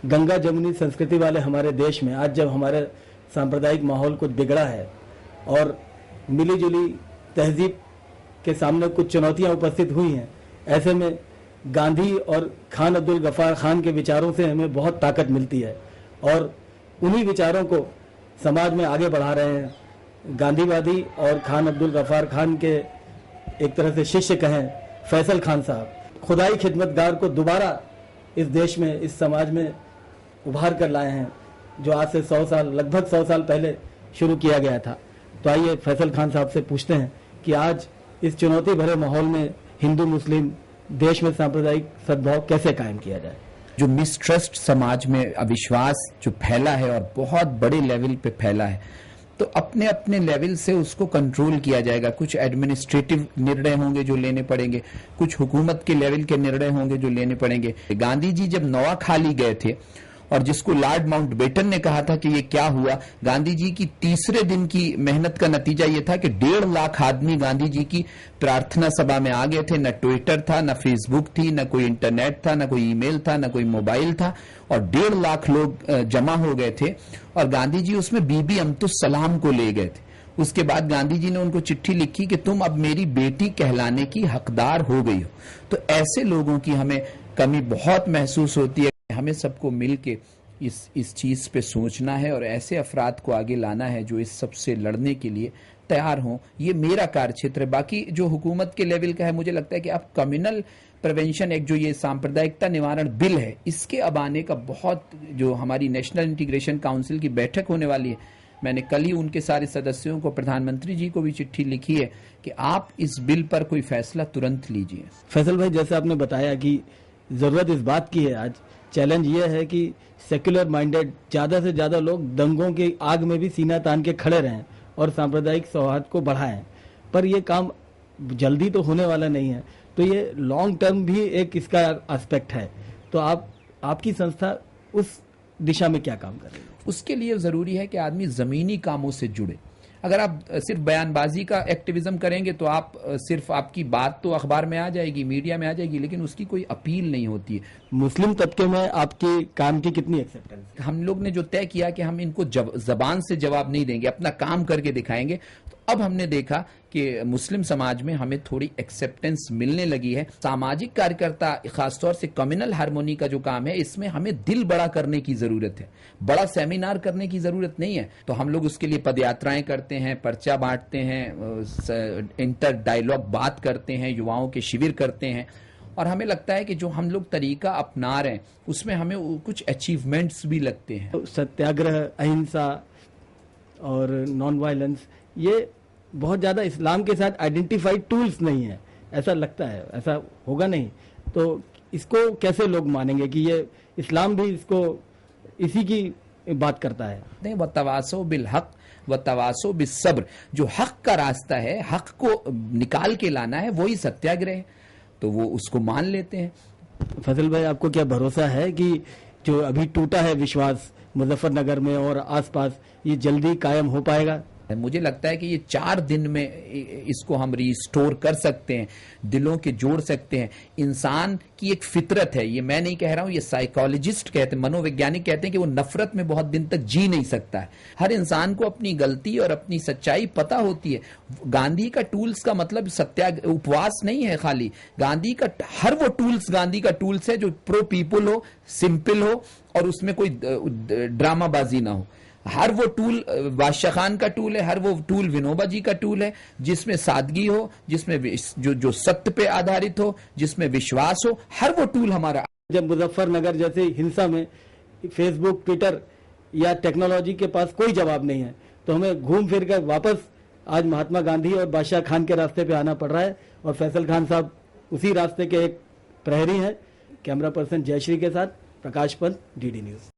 गंगा जमुनी संस्कृति वाले हमारे देश में आज जब हमारे सांप्रदायिक माहौल कुछ बिगड़ा है और मिली जुली तहजीब के सामने कुछ चुनौतियां उपस्थित हुई हैं, ऐसे में गांधी और खान अब्दुल गफ्फार खान के विचारों से हमें बहुत ताकत मिलती है और उन्हीं विचारों को समाज में आगे बढ़ा रहे हैं। गांधीवादी और खान अब्दुल गफ्फार खान के एक तरह से शिष्य कहें फैसल खान साहब खुदाई खिदमतगार को दोबारा इस देश में, इस समाज में उभार कर लाए हैं, जो आज से 100 साल, लगभग 100 साल पहले शुरू किया गया था। तो आइए फैसल खान साहब से पूछते हैं कि आज इस चुनौती भरे माहौल में हिंदू मुस्लिम देश में सांप्रदायिक सद्भाव कैसे कायम किया जाए। जो मिसट्रस्ट समाज में अविश्वास जो फैला है और बहुत बड़े लेवल पे फैला है, तो अपने अपने लेवल से उसको कंट्रोल किया जाएगा। कुछ एडमिनिस्ट्रेटिव निर्णय होंगे जो लेने पड़ेंगे, कुछ हुकूमत के लेवल के निर्णय होंगे जो लेने पड़ेंगे। गांधी जी जब नवाखाली गए थे और जिसको लॉर्ड माउंटबेटन ने कहा था कि ये क्या हुआ, गांधी जी की तीसरे दिन की मेहनत का नतीजा ये था कि 1.5 लाख आदमी गांधी जी की प्रार्थना सभा में आ गए थे। न ट्विटर था, न फेसबुक थी, न कोई इंटरनेट था, न कोई ईमेल था, न कोई मोबाइल था, और 1.5 लाख लोग जमा हो गए थे और गांधी जी उसमें बीबी अम्तुस सलाम को ले गए थे। उसके बाद गांधी जी ने उनको चिट्ठी लिखी कि तुम अब मेरी बेटी कहलाने की हकदार हो गई हो। तो ऐसे लोगों की हमें कमी बहुत महसूस होती है। हमें सबको मिलके इस चीज पे सोचना है और ऐसे अफराद को आगे लाना है जो इस सबसे लड़ने के लिए तैयार हों। ये मेरा कार्यक्षेत्र है। बाकी जो हुकूमत के लेवल का है, मुझे लगता है कि अब कम्युनल प्रिवेंशन एक्ट, जो ये सांप्रदायिकता निवारण बिल है, इसके अब आने का बहुत, जो हमारी नेशनल इंटीग्रेशन काउंसिल की बैठक होने वाली है, मैंने कल ही उनके सारे सदस्यों को, प्रधानमंत्री जी को भी चिट्ठी लिखी है कि आप इस बिल पर कोई फैसला तुरंत लीजिए। फैसल भाई, जैसे आपने बताया कि जरूरत इस बात की है, आज चैलेंज ये है कि सेक्युलर माइंडेड ज्यादा से ज्यादा लोग दंगों की आग में भी सीना तान के खड़े रहें और सांप्रदायिक सौहार्द को बढ़ाएं, पर यह काम जल्दी तो होने वाला नहीं है। तो ये लॉन्ग टर्म भी एक इसका एस्पेक्ट है। तो आपकी संस्था उस दिशा में क्या काम कर रही है? उसके लिए जरूरी है कि आदमी जमीनी कामों से जुड़े। अगर आप सिर्फ बयानबाजी का एक्टिविज्म करेंगे तो आप सिर्फ, आपकी बात तो अखबार में आ जाएगी, मीडिया में आ जाएगी, लेकिन उसकी कोई अपील नहीं होती है। मुस्लिम तबके में आपके काम की कितनी एक्सेप्टेंस? हम लोग ने जो तय किया कि हम इनको जबान से जवाब नहीं देंगे, अपना काम करके दिखाएंगे। तो अब हमने देखा कि मुस्लिम समाज में हमें थोड़ी एक्सेप्टेंस मिलने लगी है। सामाजिक कार्यकर्ता, खासतौर से कम्युनल हार्मोनी का जो काम है, इसमें हमें दिल बड़ा करने की जरूरत है, बड़ा सेमिनार करने की जरूरत नहीं है। तो हम लोग उसके लिए पदयात्राएं करते हैं, पर्चा बांटते हैं, इंटर डायलॉग बात करते हैं, युवाओं के शिविर करते हैं, और हमें लगता है कि जो हम लोग तरीका अपना रहे हैं उसमें हमें कुछ अचीवमेंट्स भी लगते हैं। सत्याग्रह, अहिंसा और नॉन वायलेंस, ये बहुत ज्यादा इस्लाम के साथ आइडेंटिफाइड टूल्स नहीं है, ऐसा लगता है। ऐसा होगा नहीं तो इसको कैसे लोग मानेंगे कि ये इस्लाम भी इसको इसी की बात करता है? नहीं, व तवासो बिल हक व तवासो बिल सब्र, जो हक का रास्ता है, हक को निकाल के लाना है, वही सत्याग्रह है। तो वो उसको मान लेते हैं। फजल भाई, आपको क्या भरोसा है कि जो अभी टूटा है विश्वास मुजफ्फरनगर में और आसपास, ये जल्दी कायम हो पाएगा? मुझे लगता है कि ये 4 दिन में इसको हम रिस्टोर कर सकते हैं, दिलों के जोड़ सकते हैं। इंसान की एक फितरत है, ये मैं नहीं कह रहा हूं, ये साइकोलॉजिस्ट कहते हैं, मनोवैज्ञानिक कहते हैं कि वो नफरत में बहुत दिन तक जी नहीं सकता है। हर इंसान को अपनी गलती और अपनी सच्चाई पता होती है। गांधी का टूल्स का मतलब सत्याग्रह, उपवास नहीं है खाली। गांधी का हर वो टूल्स गांधी का टूल्स है जो प्रो पीपल हो, सिंपल हो और उसमें कोई ड्रामाबाजी ना हो। हर वो टूल बादशाह खान का टूल है, हर वो टूल विनोबा जी का टूल है, जिसमें सादगी हो, जिसमें जो सत्य पे आधारित हो, जिसमें विश्वास हो, हर वो टूल हमारा। जब मुजफ्फरनगर जैसे हिंसा में फेसबुक, ट्विटर या टेक्नोलॉजी के पास कोई जवाब नहीं है, तो हमें घूम फिर कर वापस आज महात्मा गांधी और बादशाह खान के रास्ते पे आना पड़ रहा है। और फैसल खान साहब उसी रास्ते के एक प्रहरी हैं। कैमरा पर्सन जयश्री के साथ प्रकाश पंत, डीडी न्यूज।